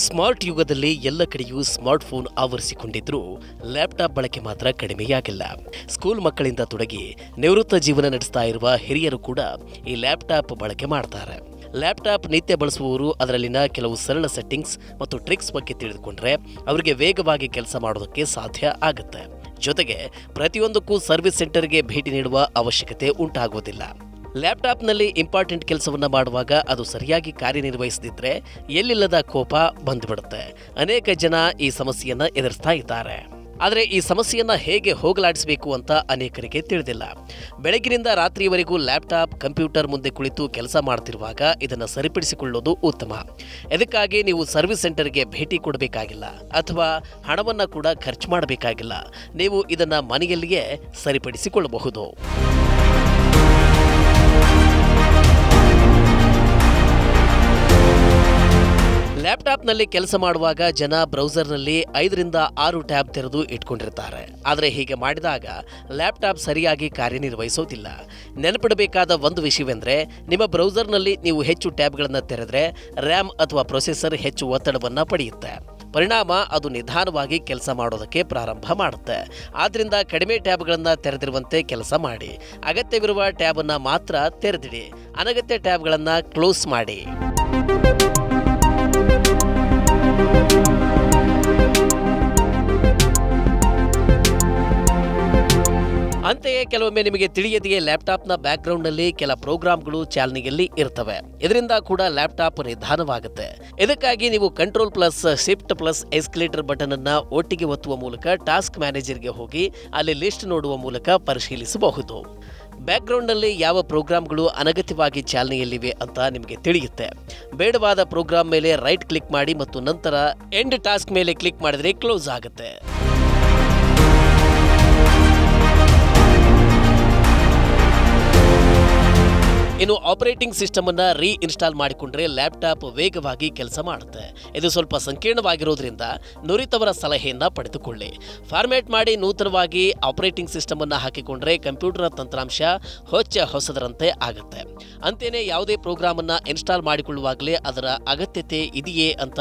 Smart ಯುಗದಲ್ಲಿ ಎಲ್ಲ ಕಡೆಯೂ ಸ್ಮಾರ್ಟ್ಫೋನ್ ಆವರಿಸಿಕೊಂಡಿದ್ರೂ ಲ್ಯಾಪ್ಟಾಪ್ ಬಳಕೆ ಮಾತ್ರ ಕಡಿಮೆಯಾಗಿಲ್ಲ. ಸ್ಕೂಲ್ ಮಕ್ಕಳಿಂದ ತೊಡಗಿ ನಿವೃತ್ತ ಜೀವನ ನಡೆಸ್ತಾ ಇರುವ ಹಿರಿಯರು ಕೂಡ ಈ ಲ್ಯಾಪ್ಟಾಪ್ ಬಳಕೆ ಮಾಡ್ತಾರೆ. ಲ್ಯಾಪ್ಟಾಪ್ ನಿತ್ಯ ಬಳಸುವವರು ಅದರಲ್ಲಿನ ಕೆಲವು ಸರಳ ಸೆಟ್ಟಿಂಗ್ಸ್ ಮತ್ತು ಟ್ರಿಕ್ಸ್ ಬಗ್ಗೆ ತಿಳಿದುಕೊಂಡ್ರೆ ಅವರಿಗೆ ವೇಗವಾಗಿ ಕೆಲಸ ಮಾಡೋದಕ್ಕೆ ಸಾಧ್ಯ ಆಗುತ್ತೆ. ಜೊತೆಗೆ ಪ್ರತಿಯೊಂದಕ್ಕೂ ಸರ್ವಿಸ್ ಸೆಂಟರ್ಗೆ ಭೇಟಿ ನೀಡುವ ಅವಶ್ಯಕತೆ ಉಂಟಾಗುವುದಿಲ್ಲ. ಲ್ಯಾಪ್ಟಾಪ್ನಲ್ಲಿ ಇಂಪಾರ್ಟೆಂಟ್ ಕೆಲಸವನ್ನು ಮಾಡುವಾಗ ಅದು ಸರಿಯಾಗಿ ಕಾರ್ಯನಿರ್ವಹಿಸದಿದ್ದರೆ ಎಲ್ಲಿಲ್ಲದ ಕೋಪ ಬಂದುಬಿಡುತ್ತೆ. ಅನೇಕ ಜನ ಈ ಸಮಸ್ಯೆಯನ್ನು ಎದುರಿಸ್ತಾ ಇದ್ದಾರೆ. ಆದರೆ ಈ ಸಮಸ್ಯೆಯನ್ನು ಹೇಗೆ ಹೋಗಲಾಡಿಸಬೇಕು ಅಂತ ಅನೇಕರಿಗೆ ತಿಳಿದಿಲ್ಲ. ಬೆಳಗಿನಿಂದ ರಾತ್ರಿಯವರೆಗೂ ಲ್ಯಾಪ್ಟಾಪ್ ಕಂಪ್ಯೂಟರ್ ಮುಂದೆ ಕುಳಿತು ಕೆಲಸ ಮಾಡ್ತಿರುವಾಗ ಇದನ್ನು ಸರಿಪಡಿಸಿಕೊಳ್ಳೋದು ಉತ್ತಮ. ಇದಕ್ಕಾಗಿ ನೀವು ಸರ್ವಿಸ್ ಸೆಂಟರ್ಗೆ ಭೇಟಿ ಕೊಡಬೇಕಾಗಿಲ್ಲ ಅಥವಾ ಹಣವನ್ನು ಕೂಡ ಖರ್ಚು ಮಾಡಬೇಕಾಗಿಲ್ಲ. ನೀವು ಇದನ್ನು ಮನೆಯಲ್ಲಿಯೇ ಸರಿಪಡಿಸಿಕೊಳ್ಳಬಹುದು. ಲ್ಯಾಪ್ಟಾಪ್ನಲ್ಲಿ ಕೆಲಸ ಮಾಡುವಾಗ ಜನ ಬ್ರೌಸರ್ನಲ್ಲಿ 5ರಿಂದ 6 ಟ್ಯಾಬ್ ತೆರೆದು ಇಟ್ಕೊಂಡಿರ್ತಾರೆ. ಆದರೆ ಹೀಗೆ ಮಾಡಿದಾಗ ಲ್ಯಾಪ್ಟಾಪ್ ಸರಿಯಾಗಿ ಕಾರ್ಯನಿರ್ವಹಿಸೋದಿಲ್ಲ. ನೆನಪಿಡಬೇಕಾದ ಒಂದು ವಿಷಯವೆಂದರೆ, ನಿಮ್ಮ ಬ್ರೌಸರ್ನಲ್ಲಿ ನೀವು ಹೆಚ್ಚು ಟ್ಯಾಬ್ಗಳನ್ನು ತೆರೆದರೆ ರ್ಯಾಮ್ ಅಥವಾ ಪ್ರೊಸೆಸರ್ ಹೆಚ್ಚು ಒತ್ತಡವನ್ನು ಪಡೆಯುತ್ತೆ. ಪರಿಣಾಮ ಅದು ನಿಧಾನವಾಗಿ ಕೆಲಸ ಮಾಡೋದಕ್ಕೆ ಪ್ರಾರಂಭ ಮಾಡುತ್ತೆ. ಆದ್ದರಿಂದ ಕಡಿಮೆ ಟ್ಯಾಬ್ಗಳನ್ನು ತೆರೆದಿರುವಂತೆ ಕೆಲಸ ಮಾಡಿ. ಅಗತ್ಯವಿರುವ ಟ್ಯಾಬನ್ನು ಮಾತ್ರ ತೆರೆದಿಡಿ. ಅನಗತ್ಯ ಟ್ಯಾಬ್ಗಳನ್ನು ಕ್ಲೋಸ್ ಮಾಡಿ. ಅಂತೆಯೇ ಕೆಲವೊಮ್ಮೆ ನಿಮಗೆ ತಿಳಿಯದೆಯೇ ಲ್ಯಾಪ್ಟಾಪ್ನ ಬ್ಯಾಕ್ಗ್ರೌಂಡ್ನಲ್ಲಿ ಕೆಲ ಪ್ರೋಗ್ರಾಮ್ಗಳು ಚಾಲನೆಯಲ್ಲಿ ಇರ್ತವೆ. ಇದರಿಂದ ಕೂಡ ಲ್ಯಾಪ್ಟಾಪ್ ನಿಧಾನವಾಗುತ್ತೆ. ಇದಕ್ಕಾಗಿ ನೀವು control plus shift plus escalator button ಅನ್ನು ಒಟ್ಟಿಗೆ ಒತ್ತುವ ಮೂಲಕ ಟಾಸ್ಕ್ ಮ್ಯಾನೇಜರ್ಗೆ ಹೋಗಿ ಅಲ್ಲಿ ಲಿಸ್ಟ್ ನೋಡುವ ಮೂಲಕ ಪರಿಶೀಲಿಸಬಹುದು. ಬ್ಯಾಕ್ಗ್ರೌಂಡ್ನಲ್ಲಿ ಯಾವ ಪ್ರೋಗ್ರಾಮ್ಗಳು ಅನಗತ್ಯವಾಗಿ ಚಾಲನೆಯಲ್ಲಿವೆ ಅಂತ ನಿಮಗೆ ತಿಳಿಯುತ್ತೆ. ಬೇಡವಾದ ಪ್ರೋಗ್ರಾಮ್ ಮೇಲೆ ರೈಟ್ ಕ್ಲಿಕ್ ಮಾಡಿ ಮತ್ತು ನಂತರ ಎಂಡ್ ಟಾಸ್ಕ್ ಮೇಲೆ ಕ್ಲಿಕ್ ಮಾಡಿದರೆ ಕ್ಲೋಸ್ ಆಗುತ್ತೆ. ಇನ್ನು ಆಪರೇಟಿಂಗ್ ಸಿಸ್ಟಮ್ ಅನ್ನು ರೀಇನ್ಸ್ಟಾಲ್ ಮಾಡಿಕೊಂಡ್ರೆ ಲ್ಯಾಪ್ಟಾಪ್ ವೇಗವಾಗಿ ಕೆಲಸ ಮಾಡುತ್ತೆ. ಇದು ಸ್ವಲ್ಪ ಸಂಕೀರ್ಣವಾಗಿರೋದ್ರಿಂದ ನುರಿತವರ ಸಲಹೆಯನ್ನು ಪಡೆದುಕೊಳ್ಳಿ. ಫಾರ್ಮ್ಯಾಟ್ ಮಾಡಿ ನೂತನವಾಗಿ ಆಪರೇಟಿಂಗ್ ಸಿಸ್ಟಮ್ ಅನ್ನು ಹಾಕಿಕೊಂಡ್ರೆ ಕಂಪ್ಯೂಟರ್ ತಂತ್ರಾಂಶ ಹೊಸದರಂತೆ ಆಗುತ್ತೆ. ಅಂತೆಯೇ ಯಾವುದೇ ಪ್ರೋಗ್ರಾಮ್ ಅನ್ನು ಇನ್ಸ್ಟಾಲ್ ಮಾಡಿಕೊಳ್ಳುವಾಗಲೇ ಅದರ ಅಗತ್ಯತೆ ಇದೆಯೇ ಅಂತ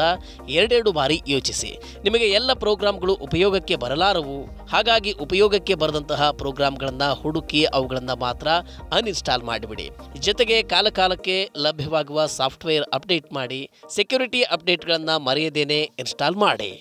ಎರಡೆರಡು ಬಾರಿ ಯೋಚಿಸಿ. ನಿಮಗೆ ಎಲ್ಲ ಪ್ರೋಗ್ರಾಮ್ಗಳು ಉಪಯೋಗಕ್ಕೆ ಬರಲಾರವು. ಹಾಗಾಗಿ ಉಪಯೋಗಕ್ಕೆ ಬರದಂತಹ ಪ್ರೋಗ್ರಾಮ್ಗಳನ್ನು ಹುಡುಕಿ ಅವುಗಳನ್ನು ಮಾತ್ರ ಅನ್ಇನ್ಸ್ಟಾಲ್ ಮಾಡಿಬಿಡಿ. ಜೊತೆಗೆ ಕಾಲಕಾಲಕ್ಕೆ ಲಭ್ಯವಾಗುವ ಸಾಫ್ಟ್ವೇರ್ ಅಪ್ಡೇಟ್ ಮಾಡಿ. ಸೆಕ್ಯೂರಿಟಿ ಅಪ್ಡೇಟ್ಗಳನ್ನು ಮರೆಯದೇನೆ ಇನ್ಸ್ಟಾಲ್ ಮಾಡಿ.